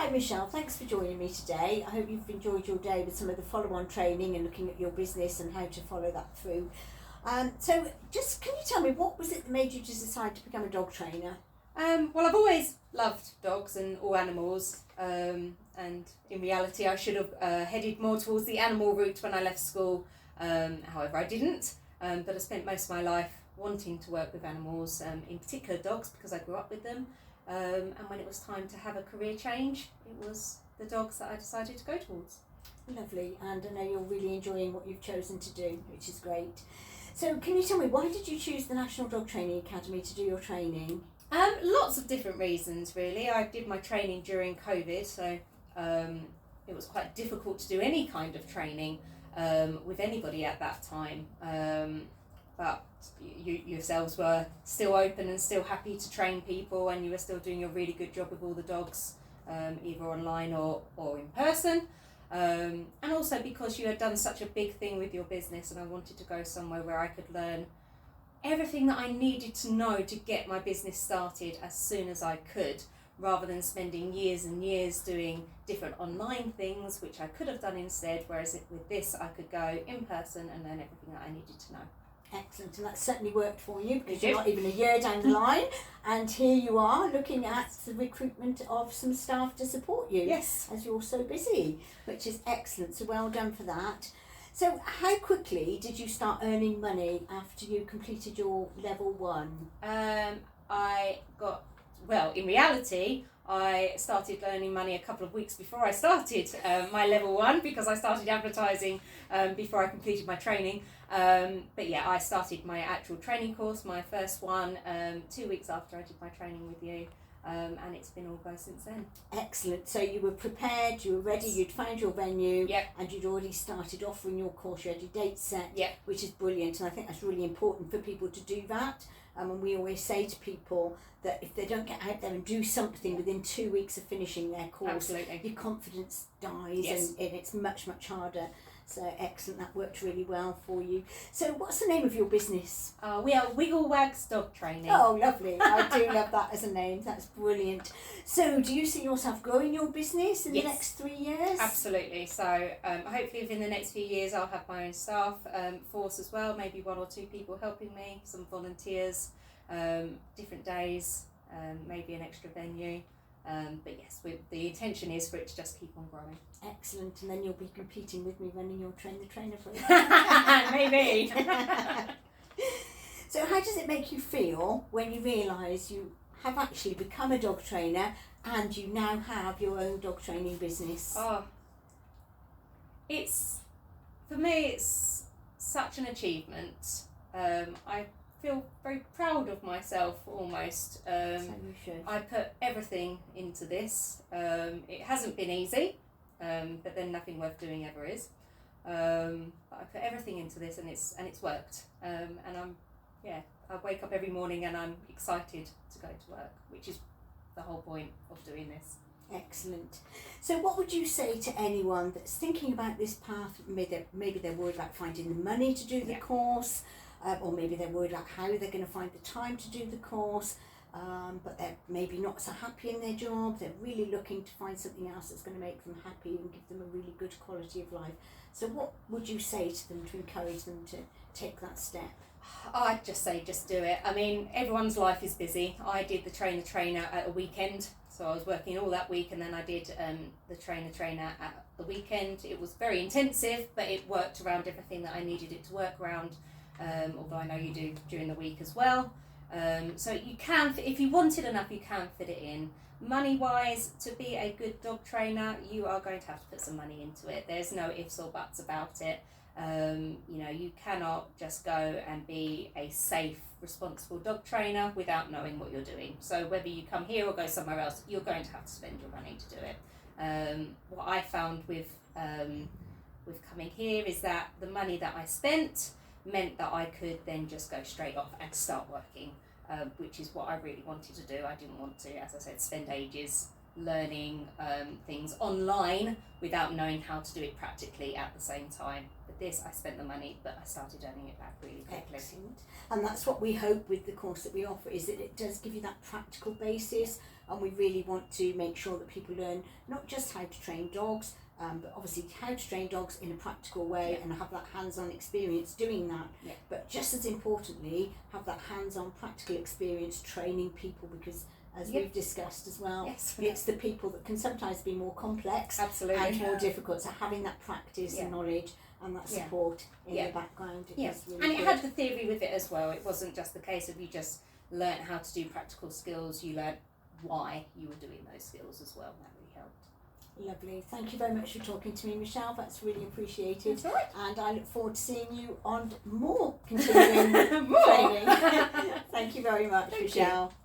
Hi Michelle, thanks for joining me today. I hope you've enjoyed your day with some of the follow-on training and looking at your business and how to follow that through. So just can you tell me, what was it that made you just decide to become a dog trainer? Well, I've always loved dogs and all animals, and in reality I should have headed more towards the animal route when I left school. However, I didn't, but I spent most of my life wanting to work with animals, in particular dogs, because I grew up with them. And when it was time to have a career change, it was the dogs that I decided to go towards. Lovely, and I know you're really enjoying what you've chosen to do, which is great. So can you tell me, why did you choose the National Dog Training Academy to do your training? Lots of different reasons, really. I did my training during COVID, so it was quite difficult to do any kind of training with anybody at that time. But you yourselves were still open and still happy to train people, and you were still doing a really good job with all the dogs, either online or in person. And also because you had done such a big thing with your business, and I wanted to go somewhere where I could learn everything that I needed to know to get my business started as soon as I could, rather than spending years and years doing different online things, which I could have done instead, whereas with this I could go in person and learn everything that I needed to know. Excellent, and that certainly worked for you, because It you're not even a year down the line, and here you are looking at the recruitment of some staff to support you. Yes. As you're so busy, which is excellent, so well done for that. So how quickly did you start earning money after you completed your level 1? In reality, I started earning money a couple of weeks before I started my level 1, because I started advertising before I completed my training. But yeah, I started my actual training course, my first one, 2 weeks after I did my training with you. And it's been all go since then. Excellent. So you were prepared, you were ready, Yes. you'd found your venue, Yep. and you'd already started offering your course, you had your date set, Yep. which is brilliant, and I think that's really important for people to do that. And we always say to people that if they don't get out there and do something within 2 weeks of finishing their course, Absolutely. your confidence dies. Yes. and it's much, much harder. So excellent, that worked really well for you. So what's the name of your business? We are Wiggle Wags Dog Training. Oh, lovely. I do love that as a name. That's brilliant. So do you see yourself growing your business in the Yes. next 3 years? Absolutely. So hopefully within the next few years I'll have my own staff force as well, maybe 1 or 2 people helping me, some volunteers, different days, maybe an extra venue. But yes, the intention is for it to just keep on growing. Excellent, and then you'll be competing with me running your Train the Trainer program. Maybe. So how does it make you feel when you realise you have actually become a dog trainer and you now have your own dog training business? Oh, for me it's such an achievement. I feel very proud of myself almost. So you should. I put everything into this. It hasn't been easy, but then nothing worth doing ever is. But I put everything into this, and it's worked. And I wake up every morning and I'm excited to go to work, which is the whole point of doing this. Excellent. So what would you say to anyone that's thinking about this path? Maybe they're worried about finding the money to do the course, or maybe they're worried about how they're going to find the time to do the course, but they're maybe not so happy in their job. They're really looking to find something else that's going to make them happy and give them a really good quality of life. So what would you say to them to encourage them to take that step? I'd just say just do it. I mean, everyone's life is busy. I did the trainer at a weekend, so I was working all that week, and then I did the trainer at the weekend. It was very intensive, but it worked around everything that I needed it to work around, although I know you do during the week as well. So you can, if you want it enough, you can fit it in. Money-wise, to be a good dog trainer, you are going to have to put some money into it. There's no ifs or buts about it. You cannot just go and be a safe, responsible dog trainer without knowing what you're doing. So whether you come here or go somewhere else, you're going to have to spend your money to do it. What I found with coming here is that the money that I spent meant that I could then just go straight off and start working, which is what I really wanted to do. I didn't want to, as I said, spend ages learning things online without knowing how to do it practically at the same time. With this, I spent the money, but I started earning it back really quickly. Excellent. And that's what we hope with the course that we offer, is that it does give you that practical basis and we really want to make sure that people learn not just how to train dogs, but obviously how to train dogs in a practical way and have that hands-on experience doing that. But just as importantly, have that hands-on practical experience training people, because as we've discussed as well, it's the people that can sometimes be more complex and more difficult. So having that practice and knowledge and that support in the background is really and it good. had the theory with it as well. It wasn't just the case of you just learnt how to do practical skills, you learnt why you were doing those skills as well. That really helped. Lovely. Thank you very much for talking to me, Michelle. That's really appreciated. That's all right. And I look forward to seeing you on more continuing training. Thank you very much, Thank Michelle. You.